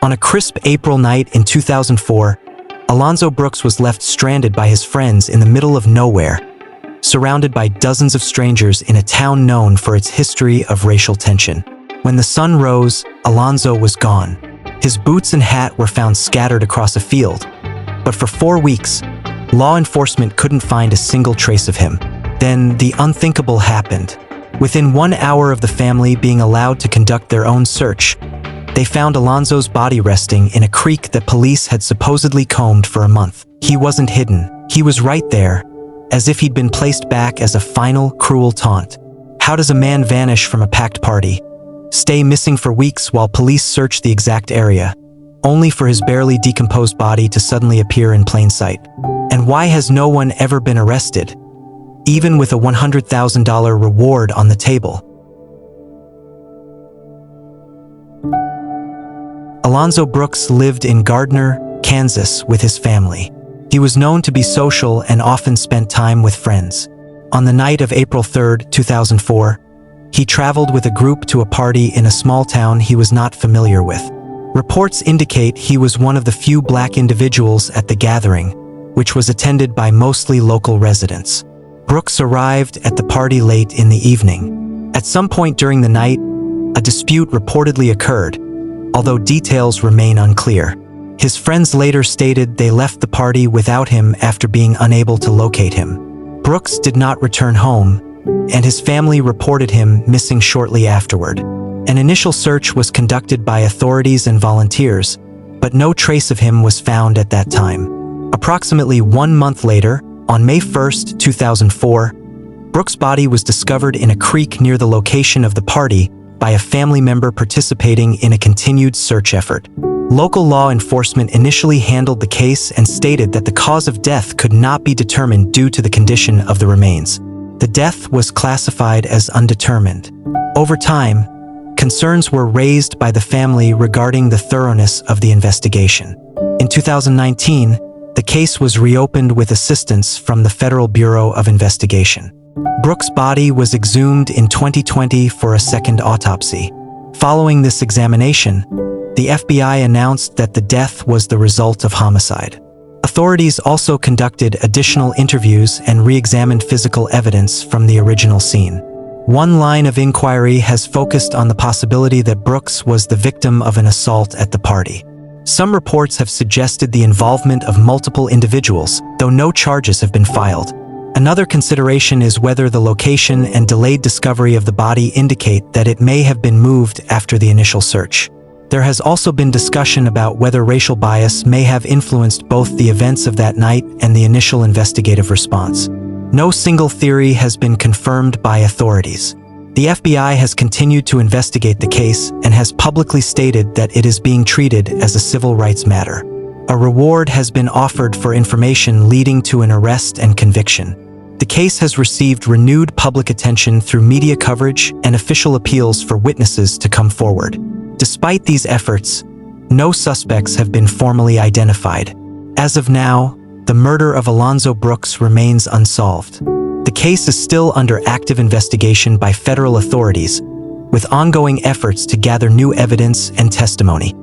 On a crisp April night in 2004, Alonzo Brooks was left stranded by his friends in the middle of nowhere, surrounded by dozens of strangers in a town known for its history of racial tension. When the sun rose, Alonzo was gone. His boots and hat were found scattered across a field, but for 4 weeks, law enforcement couldn't find a single trace of him. Then the unthinkable happened. Within 1 hour of the family being allowed to conduct their own search, they found Alonzo's body resting in a creek that police had supposedly combed for a month. He wasn't hidden. He was right there, as if he'd been placed back as a final, cruel taunt. How does a man vanish from a packed party, stay missing for weeks while police search the exact area, only for his barely decomposed body to suddenly appear in plain sight? And why has no one ever been arrested, even with a $100,000 reward on the table? Alonzo Brooks lived in Gardner, Kansas with his family. He was known to be social and often spent time with friends. On the night of April 3, 2004, he traveled with a group to a party in a small town he was not familiar with. Reports indicate he was one of the few black individuals at the gathering, which was attended by mostly local residents. Brooks arrived at the party late in the evening. At some point during the night, a dispute reportedly occurred, although details remain unclear. His friends later stated they left the party without him after being unable to locate him. Brooks did not return home, and his family reported him missing shortly afterward. An initial search was conducted by authorities and volunteers, but no trace of him was found at that time. Approximately 1 month later, on May 1, 2004, Brooks' body was discovered in a creek near the location of the party by a family member participating in a continued search effort. Local law enforcement initially handled the case and stated that the cause of death could not be determined due to the condition of the remains. The death was classified as undetermined. Over time, concerns were raised by the family regarding the thoroughness of the investigation. In 2019, the case was reopened with assistance from the Federal Bureau of Investigation. Brooks' body was exhumed in 2020 for a second autopsy. Following this examination, the FBI announced that the death was the result of homicide. Authorities also conducted additional interviews and re-examined physical evidence from the original scene. One line of inquiry has focused on the possibility that Brooks was the victim of an assault at the party. Some reports have suggested the involvement of multiple individuals, though no charges have been filed. Another consideration is whether the location and delayed discovery of the body indicate that it may have been moved after the initial search. There has also been discussion about whether racial bias may have influenced both the events of that night and the initial investigative response. No single theory has been confirmed by authorities. The FBI has continued to investigate the case and has publicly stated that it is being treated as a civil rights matter. A reward has been offered for information leading to an arrest and conviction. The case has received renewed public attention through media coverage and official appeals for witnesses to come forward. Despite these efforts, no suspects have been formally identified. As of now, the murder of Alonzo Brooks remains unsolved. The case is still under active investigation by federal authorities, with ongoing efforts to gather new evidence and testimony.